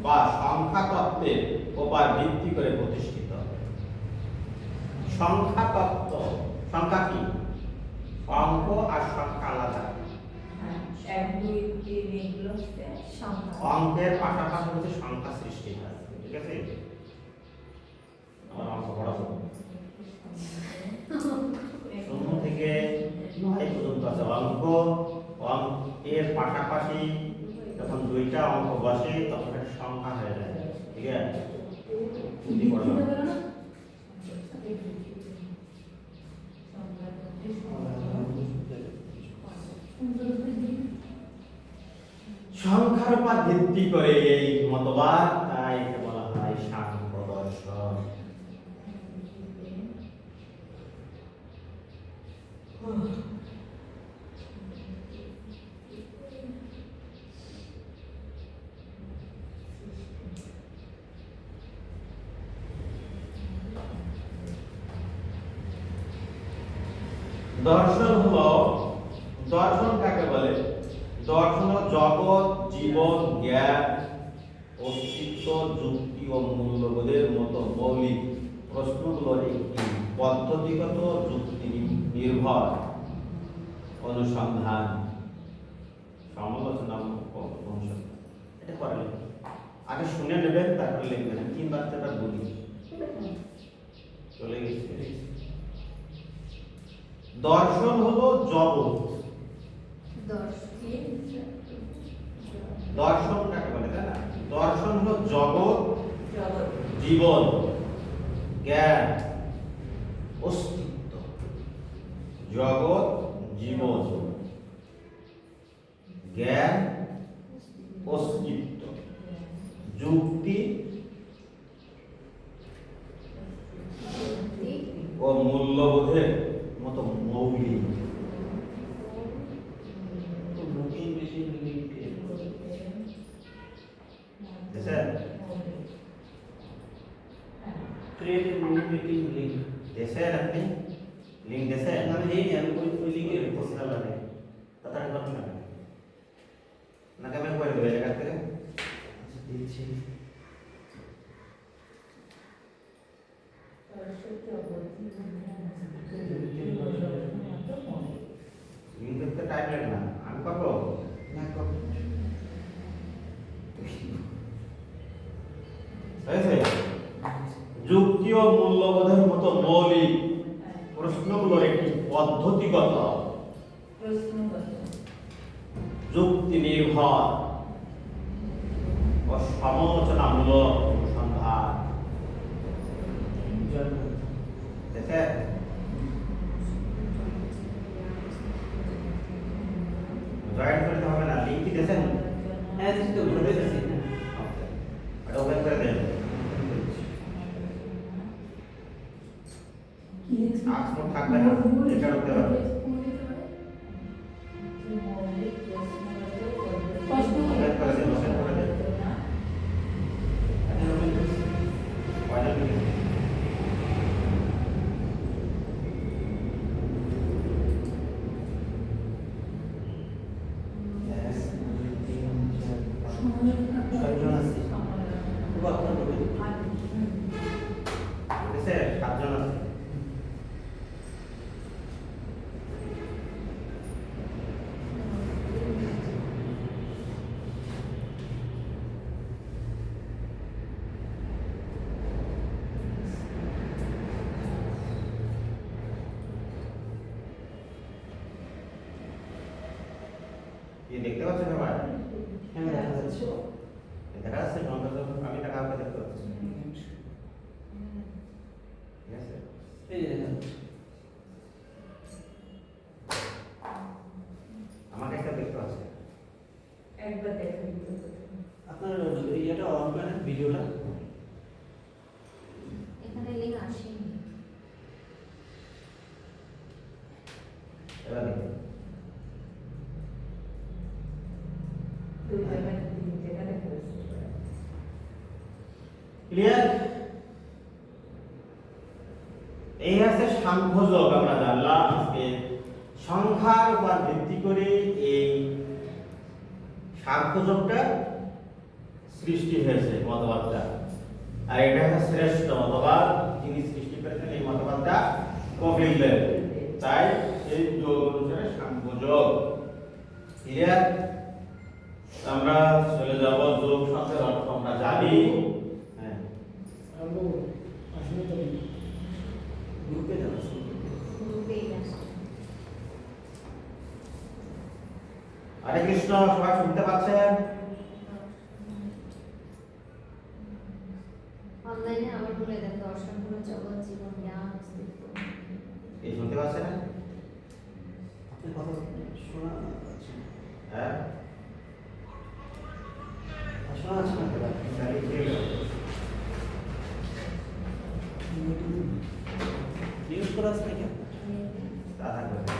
বা সংখ্যা তত্ত্বের উপর ভিত্তি করে প্রতিষ্ঠিত। সংখ্যা তত্ত্ব, সংখ্যা কি? অঙ্ক আর সংখ্যা আলাদা। অঙ্কের পাশাপাশি হচ্ছে সংখ্যা সৃষ্টি হয়, ঠিক আছে? আমার অঙ্ক পড়াবো 0 থেকে 9 পর্যন্ত আছে অঙ্ক। অঙ্কের পাশাপাশি যখন দুইটা অঙ্ক বসে তখন একটা সংখ্যা হয়ে যায়, ঠিক আছে? সংখ্যার উপর ভিত্তি করে এই মতবাদ, তাই একে বলা হয় সাংখ্য দর্শন। দর্শন হলো, দর্শন কাকে বলে? দর্শন হলো জগৎ, জীবন, জ্ঞান, অস্তিত্ব, যুক্তি ও মূল্যবোধের মতো মৌলিক প্রশ্নগুলোর একটি পদ্ধতিগত যুক্তি নির্ভর অনুসন্ধান, সমালোচনামূলক অনুসন্ধান। এটা করে আগে শুনে নেবেন, তারপরে লিখবেন। আমি 3 বাচ্চাটা বলি, চলে গেছে। দর্শন হলো জগৎ। দর্শন কাকে বলে, তাই না? দর্শন হলো জগৎ, জীবন, জ্ঞান, অস্তিত্ব। জগৎ, জীবন, জ্ঞান, অস্তিত্ব, যুক্তি ও মূল্যবোধের মতো মৌলিক।
क्रिएट ए मीटिंग लिंक
जैसे अपने लिंक जैसे
ना नहीं है कोई लिंक है
पोस्टर वाले पता नहीं कौन ना क्या मैं कोई भेज करते हैं।
अच्छा देखिए
लिंक करते टाइम लगना हम करो
ना कब
ऐसे যুক্তি ও মূল্যবোধের মতো মৌলিক প্রশ্নগুলোর একটি পদ্ধতিগত যুক্তি নির্ভর ও সমালোচনামূলক অনুসন্ধান। দেখে জয়েন করতে হবে না, লিঙ্ক কি দিয়েছেন?
হ্যাঁ দিছি তো ঘুরে দিছি না
এটা ওপেন করে দেন। আসমত থাকবে না, এটা করতে হবে। ওপেন করে দেন, ওপেন করে দেন।
এখন ওপেন করছি
ফাইনাল মিনিট
यस ছয়জন আছে খুব আপনার বলে
দেখেছে 7 জন আছে। ये देखते पाচ্ছেন সবাই?
হ্যাঁ দেখা যাচ্ছে
দেখা যাচ্ছে নটা যখন আমি টাকা আপনাকে দেখতে পাচ্ছি। ঠিক আছে,
এই যে দেখা যাচ্ছে
আমাকে একটা দেখতে পাচ্ছে।
একবার দেখেন
আপনার এটা অন করেন ভিডিওটা
এখানে লিঙ্ক আসেনি।
এবার দেখুন
দুই জায়গায় তিন জায়গায় দেখা যাচ্ছে।
ক্লিয়ার? এই আছে সাংখ্যযোগ। আমরা জানলাম আজকে সংখ্যার উপর ভিত্তি করে এই সাংখ্যযোগটা সৃষ্টি হয়েছে মতবাদটা, আর এটা একটা শ্রেষ্ঠ মতবাদ। যিনি সৃষ্টি করেছেন এই মতবাদটা কপিলদেব, তাই এই যোগ অনুসারে সাংখ্যযোগ। ক্লিয়ার? আমরা চলে যাব যোগ শব্দের অর্থ আমরা জানি। হ্যাঁ,
গ্রুপে যাচ্ছে
গ্রুপেই আসে।
হরে কৃষ্ণ, সবাই শুনতে পাচ্ছেন?
অনলাইনে আবার বলে দেন, দর্শন হলো জগৎ, জীবন, জ্ঞান, অস্তিত্ব।
এই শুনতে পাচ্ছেন না?
আপনি কথা শোনা যাচ্ছে না।
হ্যাঁ,
শোনা যাচ্ছে না দাদা।
তাহলে ঠিক আছে।
নিউজ করা আছে নাকি?
তা থাকবে না।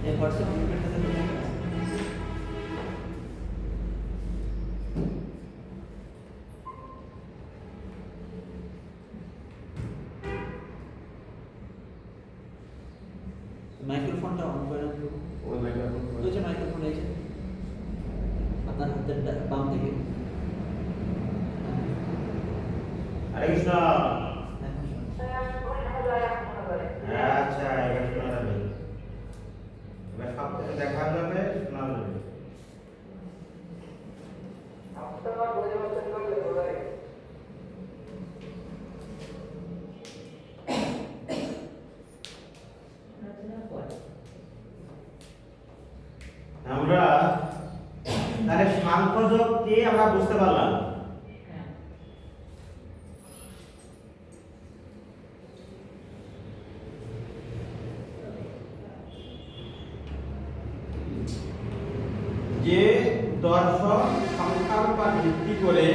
এই হোয়াটসঅ্যাপ গ্রুপের সাথে মাইক্রোফোনটা অন করে দিন।
ওই মাইক্রোফোন
ওই যে মাইক্রোফোন এই যে আপনার হাতের বাম দিকে।
হরে কৃষ্ণ।
এখন শুনুন।
আচ্ছা, এবার শোনা যাবে। এবার সব কিছু দেখা যাবে, শোনা যাবে। আমরা তাহলে সাংখ্যযোগ কি আমরা বুঝতে পারলাম। যে দর্শন সংখ্যার উপর ভিত্তি করে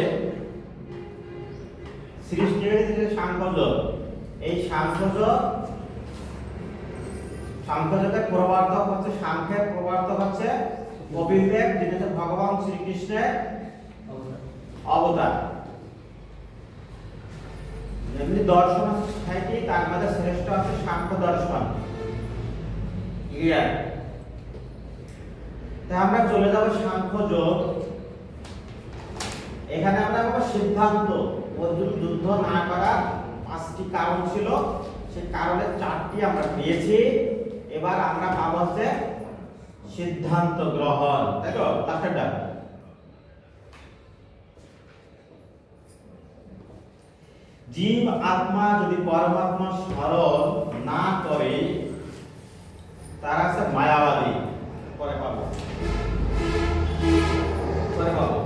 সৃষ্টি হয়েছে যে সাংখ্যযোগ, এই সাংখ্যযোগের প্রবর্তক হচ্ছে, সাংখ্যের প্রবর্তক হচ্ছে কপিলদেব, যিনি হচ্ছে ভগবান শ্রীকৃষ্ণের অবতার। যেমনি দর্শন আছে ছয়টি, তার মধ্যে শ্রেষ্ঠ হচ্ছে সাংখ্য দর্শন। ক্লিয়ার? তাই আমরা চলে যাব সাংখ্যযোগ। এখানে আমরা পাবো সিদ্ধান্ত। অর্জুন যুদ্ধ না করার 5টি কারণ ছিল, সেই কারণের 4টি আমরা পেয়েছি। এবার আমরা পাবো হচ্ছে সিদ্ধান্ত গ্রহণ, তাই তো? লাস্টেরটা জীব আত্মা যদি পরমাত্মা স্মরণ না করে তারা হচ্ছে মায়াবাদী। পরে পাবো, পরে পাবো।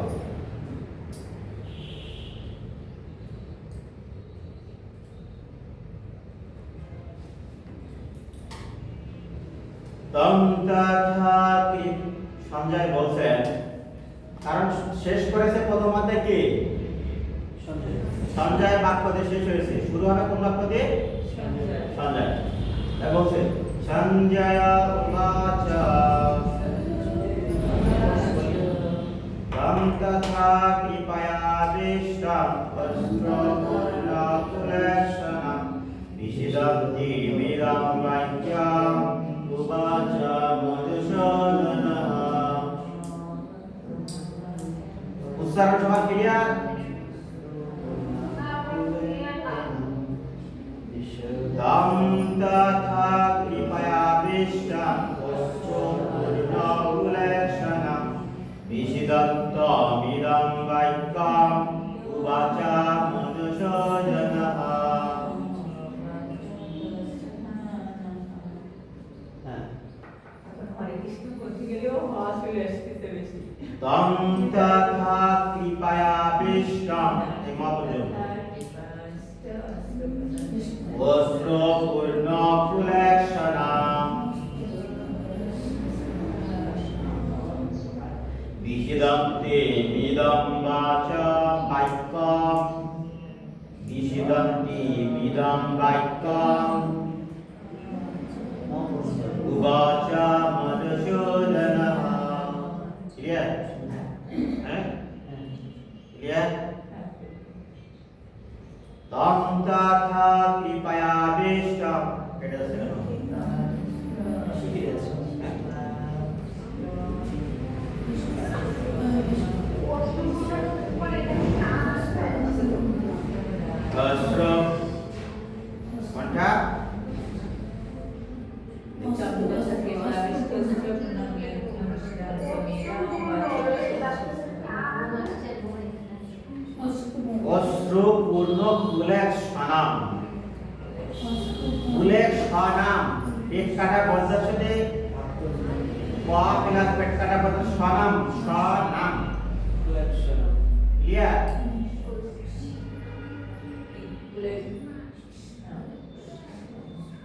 সঞ্জয় বলছেন, কারণ শেষ করেছে প্রথম অধ্যায় কি? সঞ্জয় বাক্য দিয়ে শেষ হয়েছে। শুরু হবে কোন বাক্য দিয়ে? সঞ্জয়। তাই বলছে সঞ্জয় উবাচ তং তথা কৃপয়াবিষ্টং বস্ত্রপূর্ণকুলেক্ষণং বিশিদন্তি মিদং বাক্যং উবাচ মধুসূদনঃ। উচ্চারণ সবার ক্লিয়ার? তং তথা কৃপয়াবিষ্টং বস্ত্রপূর্ণকুলেক্ষণং বিশিদন্তমিদং বাক্যং উবাচ মধুসূদনঃ।
হরে কৃষ্ণ করতে গেলেও হওয়া চলে আসতেছে বেশি।
তং তথা কৃপয়াবিষ্টং, এই মাত্র বস্ত্রপূর্ণকুলেক্ষণং বিশিদন্তি মিদং বাক্যং বিশিদন্তি মিদং বাক্যং উবাচ মধুসূদনঃ। ক্লিয়ার? হ্যাঁ, ক্লিয়ার? তং তথা কৃপয়াবিষ্টং, এটা আছে না?
শিখে যাচ্ছে।
বস্ত্র কোনটা? বস্ত্র পূর্ণ কুলেক্ষণং, কুলেক্ষণং পেট কাটা বর্জার সাথে প প্লাস পেট কাটা বর্জার স্বনাম, স্বনাম। ক্লিয়ার?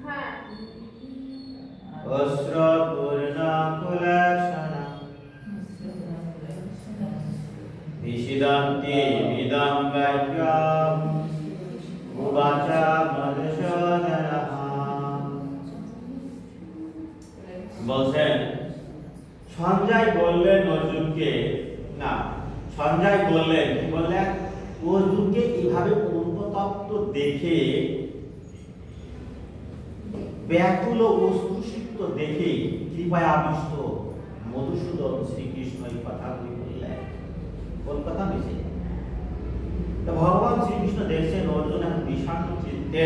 হ্যাঁ
অস্ত্রপূর্ণকুলেক্ষণা বিশিদান্তি বিদং বাক্যম উবাচ মধুসূদনঃ। বলছেন সঞ্জয় বললেন অর্জুনকে, না সঞ্জয় বললেন কি বললেন, অর্জুনকে এইভাবে অনুতপ্ত দেখে, ব্যাকুল ও অশ্রুসিক্ত দেখে কৃপায় আবিষ্ট মধুসূদন শ্রীকৃষ্ণ এই কথাগুলি বললেন। কোন কথা মিশে? তো ভগবান শ্রীকৃষ্ণ দেখছেন অর্জুন এখন বিষণ্ণ চিত্তে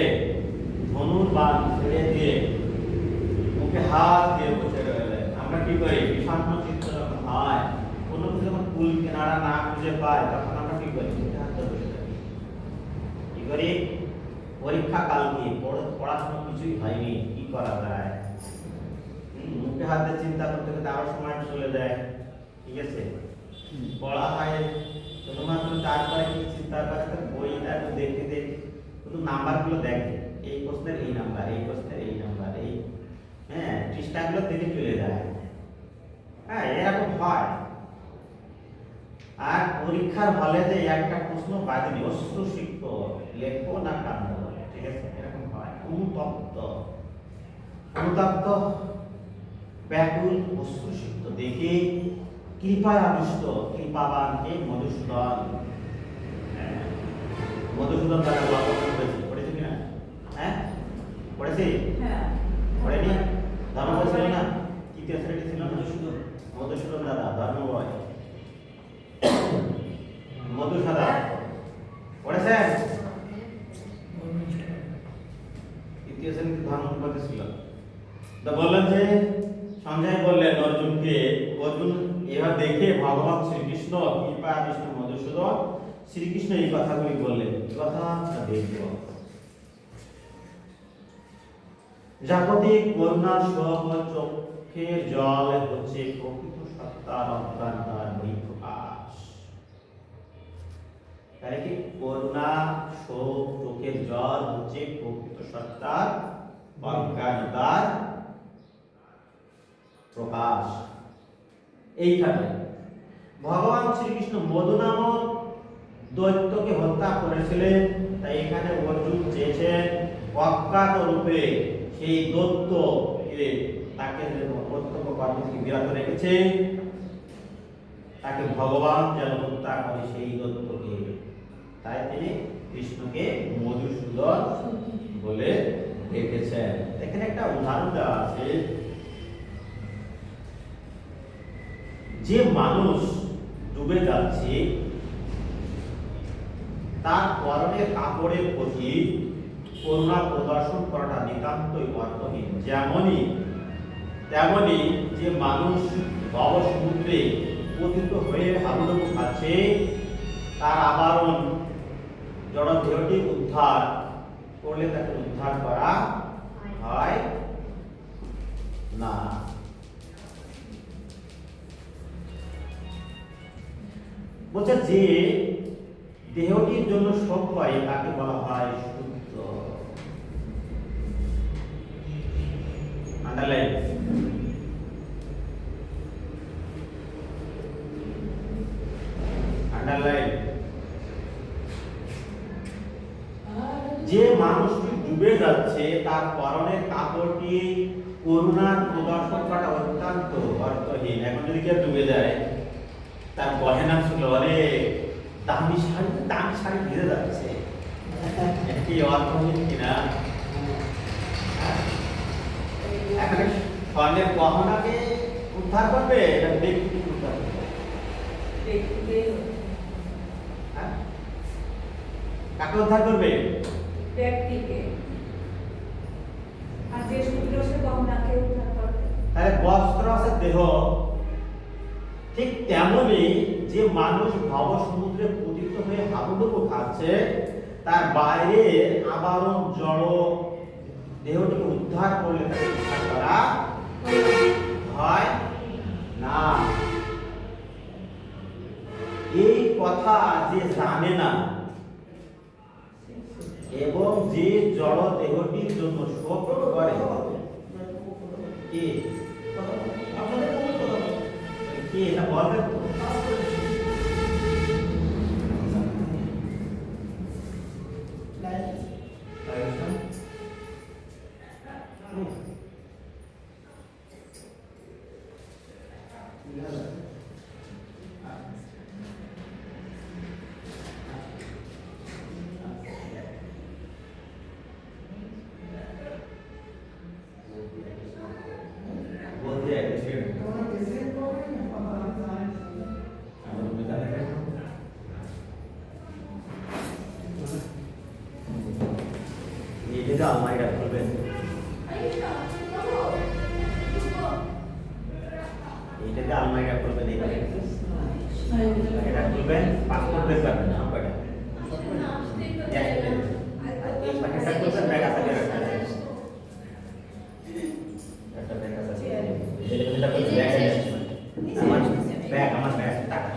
ধনুর বাণ ছেড়ে দিয়ে মুখে হাত দিয়ে বসে রইলেন। আমরা কি করি? বিষণ্ণ চিত্ত যখন হয়, কোনো কিছু যখন কুল কিনারা না খুঁজে পায়, তখন আমরা কি করি? মুখে হাত দিয়ে বসে থাকি। কি করি? পরীক্ষা কাল কি পড়াশোনা কিছুই হয়নি, কি করা যায়? মুখে হাত দিয়ে চিন্তা করতে করতে আরো সময় চলে যায়। ঠিক আছে, পড়া হয় শুধুমাত্র, তারপরে কি চিন্তা করে বইটা একটু দেখে দেখে শুধু নাম্বারগুলো দেখে, এই প্রশ্নের এই নাম্বার, এই প্রশ্নের এই নাম্বার, এই হ্যাঁ পৃষ্ঠাগুলো দেখে চলে যায়। হ্যাঁ এরকম হয়। আর পরীক্ষার হলে যে একটা প্রশ্ন বাদেনি, অশ্রুসিক্ত লেখো না কাঁদো, ঠিক আছে, এরকম হয়। অনুতপ্ত অনুতপ্ত ব্যাকুল অশ্রুসিক্ত দেখে কৃপায় আবিষ্ট কৃপাবানকে মধুসূদন, মধুসূদন দ্বারা বর্ণনা করেছে। পড়েছে কিনা? হ্যাঁ পড়েছি?
হ্যাঁ
পড়েনি? ধর্মবয় ছিল না? তৃতীয় শ্রেণী ছিল মধুসূদন, মধুসূদন দাদা ধর্মবয় মধুসূদন পড়েছেন? তৃতীয় শ্রেণীতে ধর্মপতি ছিল। তো বললেন যে সঞ্জয় বললেন অর্জুনকে, অর্জুন এবার দেখে ভগবান শ্রীকৃষ্ণ কৃপা বিষ্ণু মধুসূদন শ্রীকৃষ্ণ এই কথাগুলি বললেন। কি কথা দেখব? জাগতিক করুণা সব চোখে জল হচ্ছে প্রকৃত সত্তার অজ্ঞানতার বহিঃপ্রকাশ। তাহলে কি করুণা সব চোখের জল হচ্ছে প্রকৃত সত্তার অজ্ঞানতার প্রকাশ। এইখানে ভগবান শ্রীকৃষ্ণ মধু নামক দৈত্যকে হত্যা করেছিলেন, তাই এখানে অর্জুন চেয়েছেন অজ্ঞাত রূপে সেই দৈত্যকে, তাকে কর্তব্য কর্ম থেকে বিরত রেখেছে, তাকে ভগবান যেন হত্যা করে সেই দৈত্যকে। তাই তিনি কৃষ্ণকে মধুসূদন বলে ডেকেছেন। এখানে একটা উদাহরণ দেওয়া আছে, যে মানুষ ডুবে যাচ্ছে তার পরনের কাপড়ের প্রতি করুণা প্রদর্শন করাটা নিতান্তই অর্থহীন। তেমনি যে মানুষ ভব সমুদ্রে পতিত হয়ে হাবুডুবু খাচ্ছে, তার আবরণ জড়দেহটি উদ্ধার করলে তাকে উদ্ধার করা হয় না। বলছে যে দেহটির জন্য শোক হয় তাকে বলা হয় শুদ্ধ। আন্ডারলাইন। যে মানুষটি ডুবে যাচ্ছে তার পরনের কাপড়টি করুণার প্রদর্শন করা অত্যন্ত অর্থহীন। এখন যদি কেউ ডুবে যায়, তার গহেনা ছিল অনেক দামি শাড়ি ভিজে যাচ্ছে, কি অর্থহীন কিনা? এখানে স্বর্ণের গহনাকে উদ্ধার করবে, এটা ব্যক্তি উদ্ধার করবে। কাকে উদ্ধার করবে?
ব্যক্তিকে। আর যে সূত্র সে গহনাকে উদ্ধার করবে।
তাহলে বস্ত্র আছে দেহ, ঠিক তেমনি যে মানুষ ভব সমুদ্রে পতিত হয়ে হাবুডুবু খাচ্ছে, তার বাইরে আবরণ জড় দেহটিকে উদ্ধার করলে তাকে উদ্ধার করা হয় না। এই কথা যে জানে না এবং যে জড় দেহটির জন্য শোক করে কে
আপনাদের কোনো কথা বলুন।
কে এটা বলবেন তো? বলতে একটু এটা আলমারিটা খুলবেন, এটাতে আলমারিটা খুলবেন, এটা খুলবেন, পাসপোর্ট বের করবেন সবকটা। এই প্যাকেটটা খুলবেন, ব্যাগ আছে একটা ব্যাগ আছে, এটা খুলবেন, ব্যাগ আছে আমার ব্যাগ টাকা,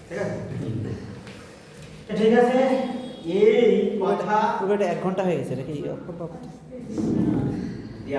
ঠিক আছে? ঠিক আছে, এই কথা
পুরোটা 1 ঘন্টা হয়ে গেছে নাকি?
দিয়ে